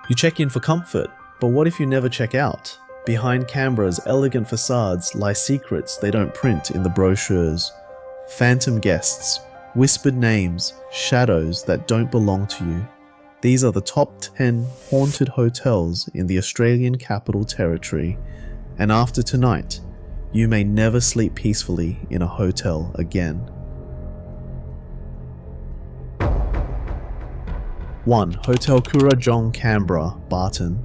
You check in for comfort, but what if you never check out? Behind Canberra's elegant facades lie secrets they don't print in the brochures. Phantom guests, whispered names, shadows that don't belong to you. These are the top 10 haunted hotels in the Australian Capital Territory, and after tonight, you may never sleep peacefully in a hotel again. 1. Hotel Kuraj, Jong, Cambra, Barton.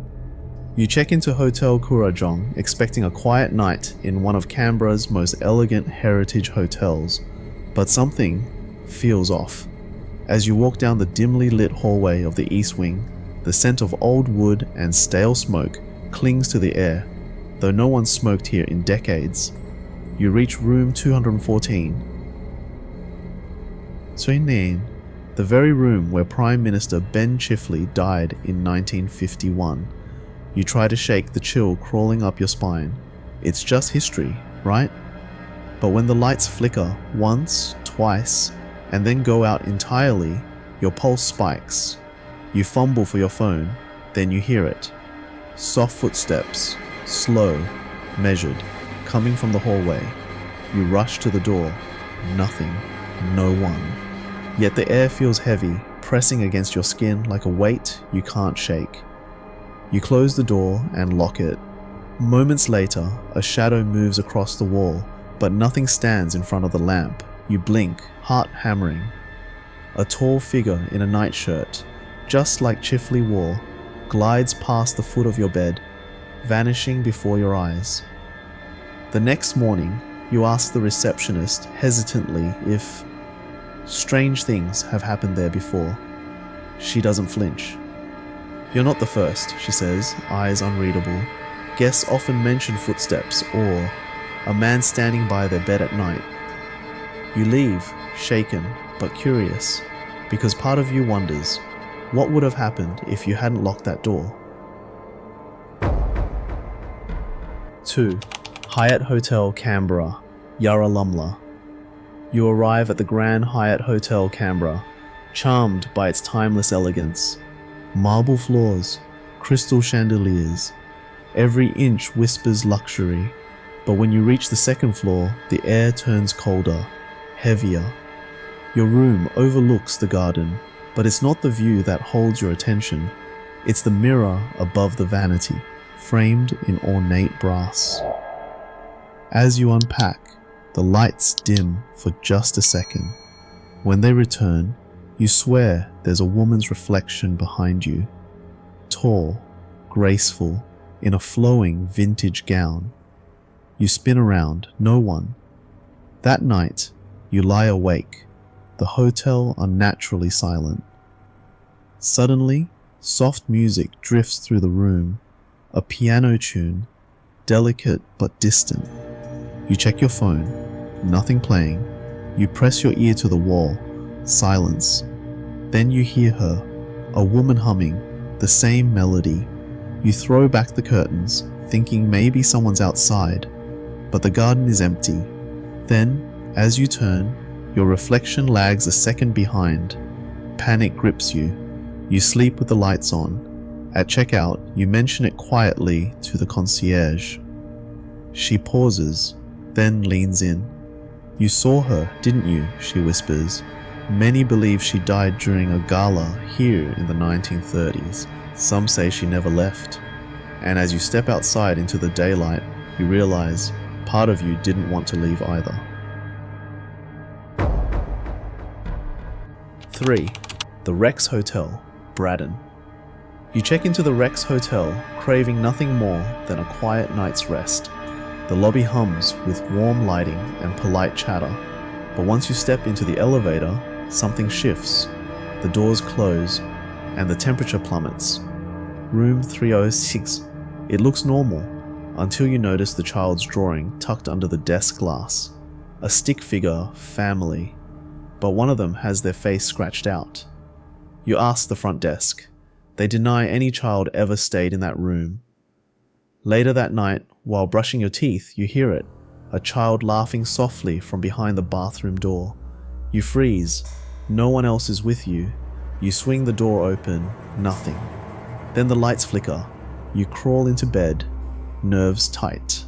You check into Hotel Kuraj expecting a quiet night in one of Canberra's most elegant heritage hotels, but something feels off. As you walk down the dimly lit hallway of the East Wing, the scent of old wood and stale smoke clings to the air, though no one smoked here in decades. You reach room 214. 209. The very room where Prime Minister Ben Chifley died in 1951. You try to shake the chill crawling up your spine. It's just history, right? But when the lights flicker once, twice, and then go out entirely, your pulse spikes. You fumble for your phone, then you hear it. Soft footsteps, slow, measured, coming from the hallway. You rush to the door. Nothing. No one. Yet the air feels heavy, pressing against your skin like a weight you can't shake. You close the door and lock it. Moments later, a shadow moves across the wall, but nothing stands in front of the lamp. You blink, heart hammering. A tall figure in a nightshirt, just like Chifley wore, glides past the foot of your bed, vanishing before your eyes. The next morning, you ask the receptionist hesitantly if strange things have happened there before. She doesn't flinch. You're not the first, she says, eyes unreadable. Guests often mention footsteps or a man standing by their bed at night. You leave, shaken but curious, because part of you wonders, what would have happened if you hadn't locked that door? 2. Hyatt Hotel Canberra, Yarralumla. You arrive at the Grand Hyatt Hotel Canberra, charmed by its timeless elegance. Marble floors, crystal chandeliers. Every inch whispers luxury, but when you reach the second floor, the air turns colder, heavier. Your room overlooks the garden, but it's not the view that holds your attention. It's the mirror above the vanity, framed in ornate brass. As you unpack, the lights dim for just a second. When they return, you swear there's a woman's reflection behind you. Tall, graceful, in a flowing vintage gown. You spin around, no one. That night, you lie awake, the hotel unnaturally silent. Suddenly, soft music drifts through the room, a piano tune, delicate but distant. You check your phone, nothing playing. You press your ear to the wall, silence. Then you hear her, a woman humming, the same melody. You throw back the curtains, thinking maybe someone's outside, but the garden is empty. Then, as you turn, your reflection lags a second behind. Panic grips you. You sleep with the lights on. At checkout, you mention it quietly to the concierge. She pauses, then leans in. You saw her, didn't you? She whispers. Many believe she died during a gala here in the 1930s. Some say she never left. And as you step outside into the daylight, you realize part of you didn't want to leave either. 3. The Rex Hotel, Brassie. You check into the Rex Hotel, craving nothing more than a quiet night's rest. The lobby hums with warm lighting and polite chatter, but once you step into the elevator, something shifts. The doors close, and the temperature plummets. Room 306. It looks normal, until you notice the child's drawing tucked under the desk glass. A stick figure, family, but one of them has their face scratched out. You ask the front desk. They deny any child ever stayed in that room. Later that night, while brushing your teeth, you hear it, a child laughing softly from behind the bathroom door. You freeze. No one else is with you. You swing the door open. Nothing. Then the lights flicker. You crawl into bed, nerves tight.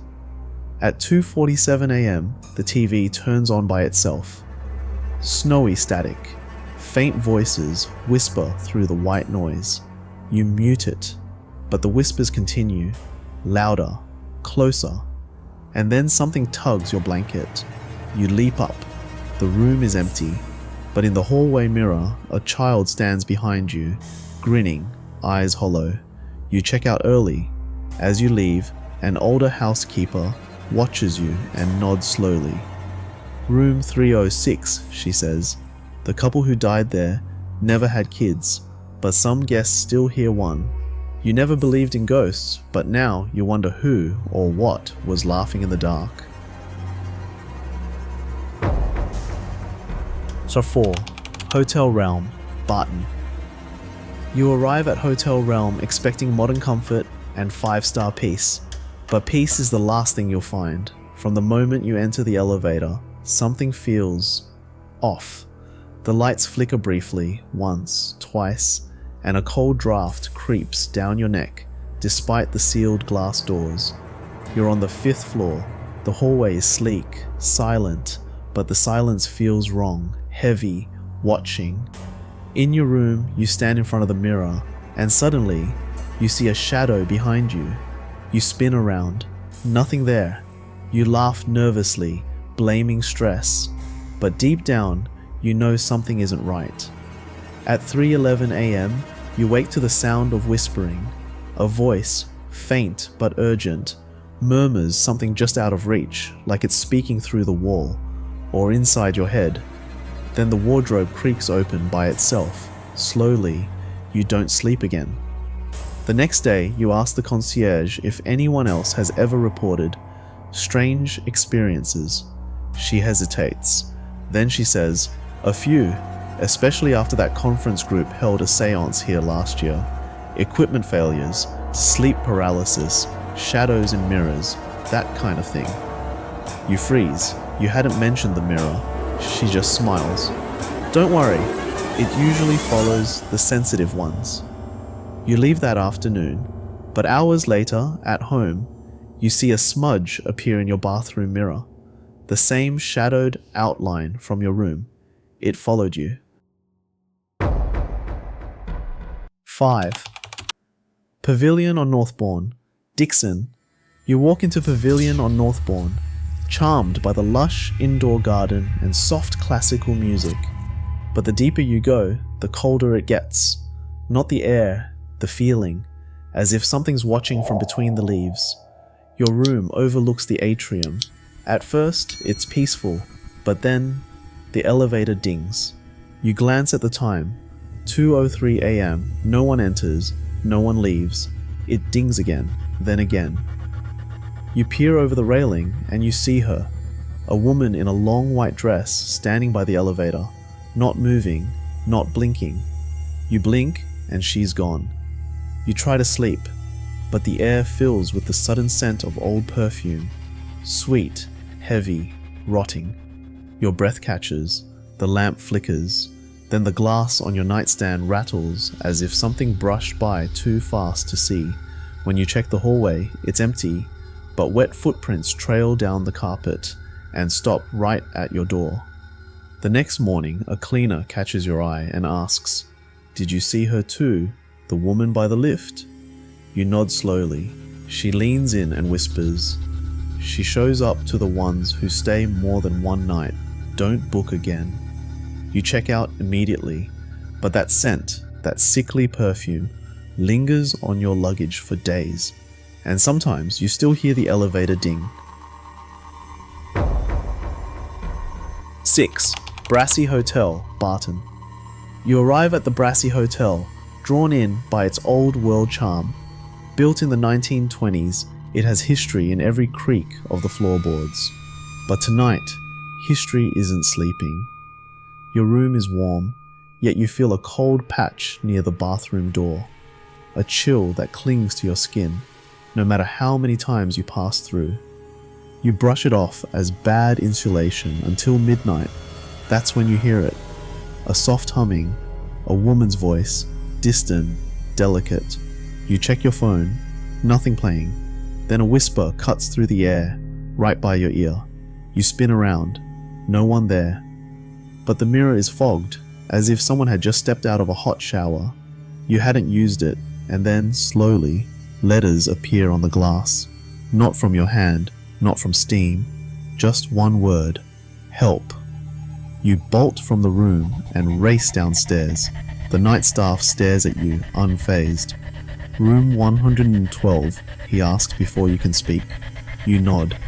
At 2:47 a.m., the TV turns on by itself. Snowy static. Faint voices whisper through the white noise. You mute it, but the whispers continue, louder, closer, and then something tugs your blanket. You leap up. The room is empty, but in the hallway mirror, a child stands behind you, grinning, eyes hollow. You check out early. As you leave, an older housekeeper watches you and nods slowly. Room 306, she says. The couple who died there never had kids, but some guests still hear one. You never believed in ghosts, but now you wonder who or what was laughing in the dark. So 4. Hotel Realm, Barton. You arrive at Hotel Realm expecting modern comfort and 5-star peace, but peace is the last thing you'll find. From the moment you enter the elevator, something feels off. The lights flicker briefly, once, twice, and a cold draft creeps down your neck despite the sealed glass doors. You're on the 5th floor. The hallway is sleek, silent, but the silence feels wrong, heavy, watching. In your room, you stand in front of the mirror, and suddenly, you see a shadow behind you. You spin around. Nothing there. You laugh nervously, blaming stress. But deep down, you know something isn't right. At 3:11 a.m., you wake to the sound of whispering. A voice, faint but urgent, murmurs something just out of reach, like it's speaking through the wall, or inside your head. Then the wardrobe creaks open by itself. Slowly, you don't sleep again. The next day, you ask the concierge if anyone else has ever reported strange experiences. She hesitates. Then she says, "A few, especially after that conference group held a seance here last year. Equipment failures, sleep paralysis, shadows in mirrors, that kind of thing." You freeze. You hadn't mentioned the mirror. She just smiles. "Don't worry, it usually follows the sensitive ones." You leave that afternoon, but hours later, at home, you see a smudge appear in your bathroom mirror. The same shadowed outline from your room. It followed you. 5. Pavilion on Northbourne, Dixon. You walk into Pavilion on Northbourne, charmed by the lush indoor garden and soft classical music. But the deeper you go, the colder it gets. Not the air, the feeling, as if something's watching from between the leaves. Your room overlooks the atrium. At first, it's peaceful, but then the elevator dings. You glance at the time. 2:03 a.m. No one enters, no one leaves. It dings again, then again. You peer over the railing and you see her, a woman in a long white dress standing by the elevator, not moving, not blinking. You blink and she's gone. You try to sleep, but the air fills with the sudden scent of old perfume, sweet, heavy, rotting. Your breath catches, the lamp flickers, then the glass on your nightstand rattles as if something brushed by too fast to see. When you check the hallway, it's empty, but wet footprints trail down the carpet and stop right at your door. The next morning, a cleaner catches your eye and asks, "Did you see her too, the woman by the lift?" You nod slowly. She leans in and whispers, "She shows up to the ones who stay more than one night. Don't book again." You check out immediately, but that scent, that sickly perfume, lingers on your luggage for days, and sometimes you still hear the elevator ding. 6. Brassie Hotel, Barton. You arrive at the Brassie Hotel, drawn in by its old world charm. Built in the 1920s, it has history in every creak of the floorboards. But tonight, history isn't sleeping. Your room is warm, yet you feel a cold patch near the bathroom door. A chill that clings to your skin, no matter how many times you pass through. You brush it off as bad insulation until midnight. That's when you hear it. A soft humming, a woman's voice, distant, delicate. You check your phone, nothing playing. Then a whisper cuts through the air, right by your ear. You spin around, no one there. But the mirror is fogged, as if someone had just stepped out of a hot shower. You hadn't used it, and then, slowly, letters appear on the glass. Not from your hand, not from steam, just one word: help. You bolt from the room and race downstairs. The night staff stares at you, unfazed. Room 112, he asks before you can speak. You nod.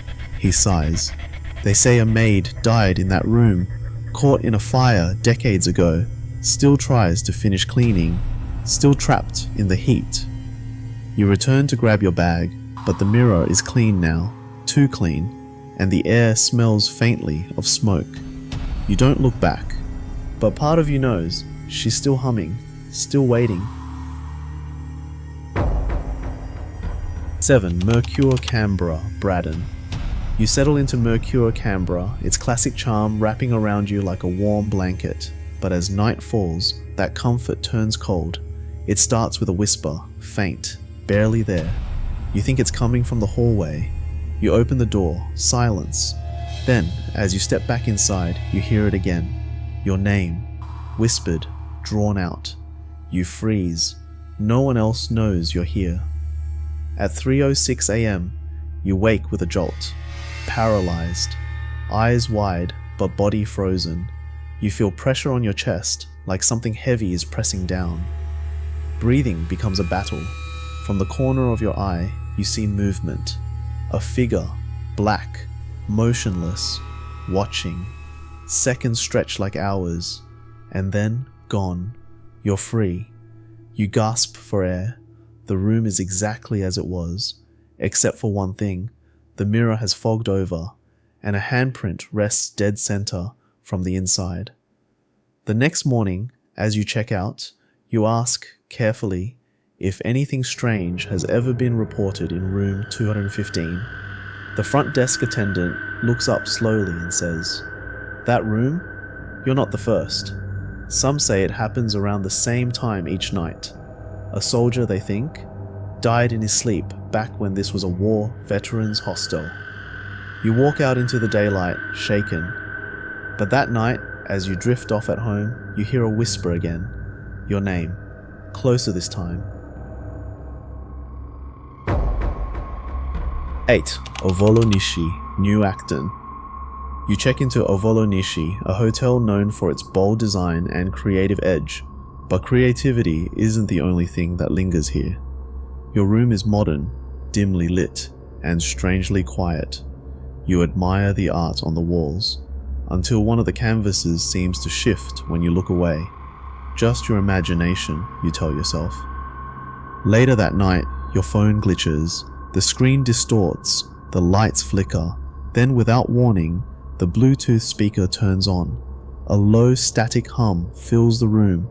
He sighs. They say a maid died in that room, caught in a fire decades ago, still tries to finish cleaning, still trapped in the heat. You return to grab your bag, but the mirror is clean now, too clean, and the air smells faintly of smoke. You don't look back, but part of you knows she's still humming, still waiting. 7. Mercurra, Canberra, Barton. You settle into Mercurra, Canberra, its classic charm wrapping around you like a warm blanket. But as night falls, that comfort turns cold. It starts with a whisper, faint, barely there. You think it's coming from the hallway. You open the door, silence. Then, as you step back inside, you hear it again. Your name, whispered, drawn out. You freeze. No one else knows you're here. At 3:06 a.m., you wake with a jolt. Paralyzed. Eyes wide, but body frozen. You feel pressure on your chest, like something heavy is pressing down. Breathing becomes a battle. From the corner of your eye, you see movement. A figure, black, motionless, watching. Seconds stretch like hours, and then gone. You're free. You gasp for air. The room is exactly as it was, except for one thing. The mirror has fogged over, and a handprint rests dead center from the inside. The next morning, as you check out, you ask, carefully, if anything strange has ever been reported in room 215. The front desk attendant looks up slowly and says, "That room? You're not the first. Some say it happens around the same time each night. A soldier, they think, died in his sleep back when this was a war veterans hostel." You walk out into the daylight, shaken. But that night, as you drift off at home, you hear a whisper again. Your name. Closer this time. 8. Oolon Nishi, New Acton. You check into Oolon Nishi, a hotel known for its bold design and creative edge. But creativity isn't the only thing that lingers here. Your room is modern, dimly lit, and strangely quiet. You admire the art on the walls, until one of the canvases seems to shift when you look away. Just your imagination, you tell yourself. Later that night, your phone glitches, the screen distorts, the lights flicker, then without warning, the Bluetooth speaker turns on. A low static hum fills the room,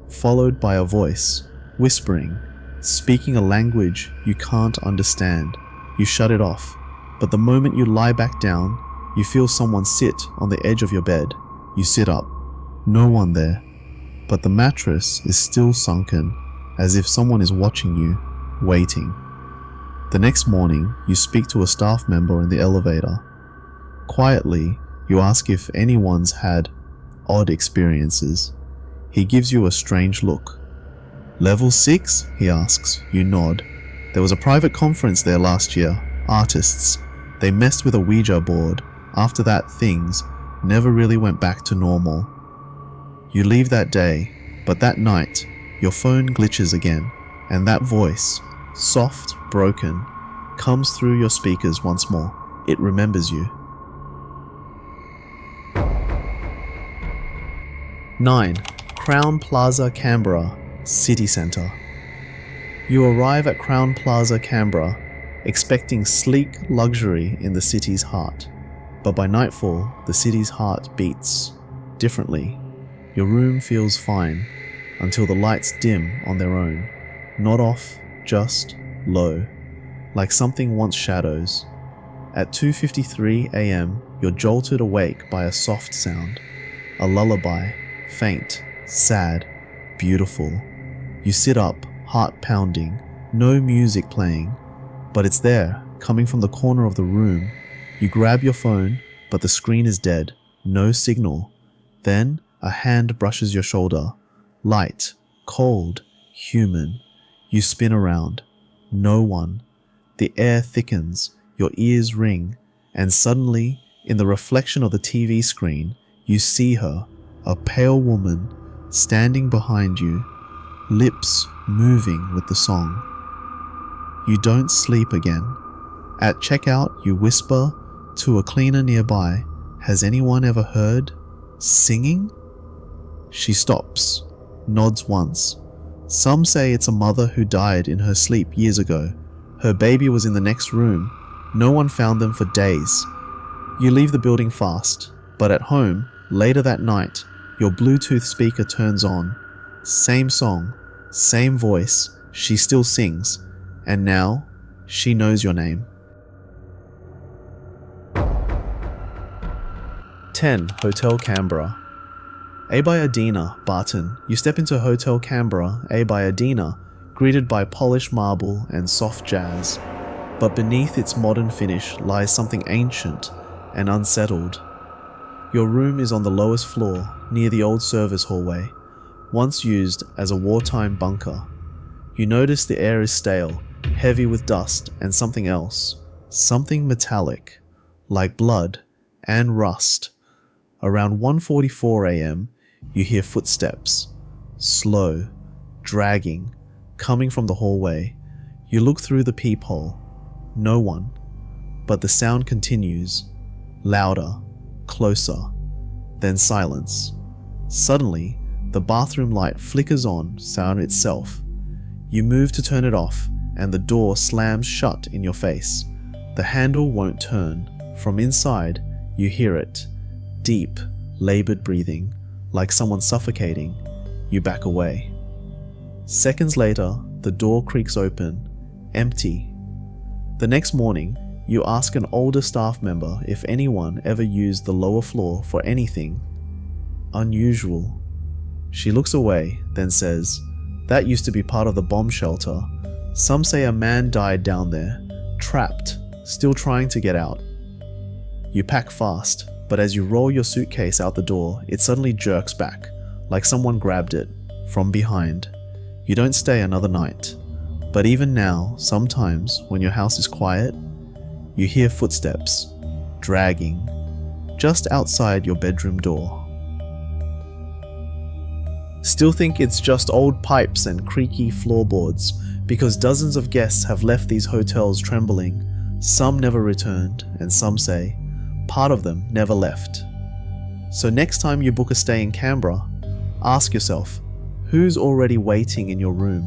followed by a voice, whispering, speaking a language you can't understand. You shut it off, but the moment you lie back down, you feel someone sit on the edge of your bed. You sit up. No one there, but the mattress is still sunken, as if someone is watching you, waiting. The next morning, you speak to a staff member in the elevator. Quietly, you ask if anyone's had odd experiences. He gives you a strange look. "Level 6? He asks. You nod. "There was a private conference there last year. Artists. They messed with a Ouija board. After that, things never really went back to normal." You leave that day, but that night, your phone glitches again, and that voice, soft, broken, comes through your speakers once more. It remembers you. 9. Crown Plaza, Canberra, City Centre. You arrive at Crown Plaza, Canberra, expecting sleek luxury in the city's heart. But by nightfall, the city's heart beats differently. Your room feels fine, until the lights dim on their own. Not off, just low, like something wants shadows. At 2:53 a.m., you're jolted awake by a soft sound. A lullaby, faint, sad, beautiful. You sit up, heart pounding, No music playing, but it's there, coming from the corner of the room. You grab your phone, but the screen is dead. No signal. Then a hand brushes your shoulder. Light, cold, human. You spin around. No one. The air thickens, your ears ring, and suddenly, in the reflection of the TV screen, you see her, a pale woman, standing behind you, lips moving with the song. You don't sleep again. At checkout, you whisper to a cleaner nearby, "Has anyone ever heard singing?" She stops, nods once. Some say it's a mother who died in her sleep years ago. Her baby was in the next room. No one found them for days. You leave the building fast, but at home, later that night, your Bluetooth speaker turns on. Same song, same voice, she still sings, and now she knows your name. 10. Hotel Canberra. A by Adina, Barton. You step into Hotel Canberra, A by Adina, greeted by polished marble and soft jazz. But beneath its modern finish lies something ancient and unsettled. Your room is on the lowest floor, near the old service hallway, once used as a wartime bunker. You notice the air is stale, heavy with dust and something else. Something metallic, like blood and rust. Around 1:44 a.m., you hear footsteps, slow, dragging, coming from the hallway. You look through the peephole. No one. But the sound continues, louder, closer, then silence. Suddenly, the bathroom light flickers on, sound itself. You move to turn it off, and the door slams shut in your face. The handle won't turn. From inside, you hear it. Deep, labored breathing, like someone suffocating. You back away. Seconds later, the door creaks open, empty. The next morning, you ask an older staff member if anyone ever used the lower floor for anything unusual. She looks away, then says, "That used to be part of the bomb shelter. Some say a man died down there, trapped, still trying to get out." You pack fast, but as you roll your suitcase out the door, it suddenly jerks back, like someone grabbed it, from behind. You don't stay another night. But even now, sometimes, when your house is quiet, you hear footsteps, dragging, just outside your bedroom door. Still think it's just old pipes and creaky floorboards, because dozens of guests have left these hotels trembling. Some never returned, and some say, part of them never left. So next time you book a stay in Canberra, ask yourself, who's already waiting in your room?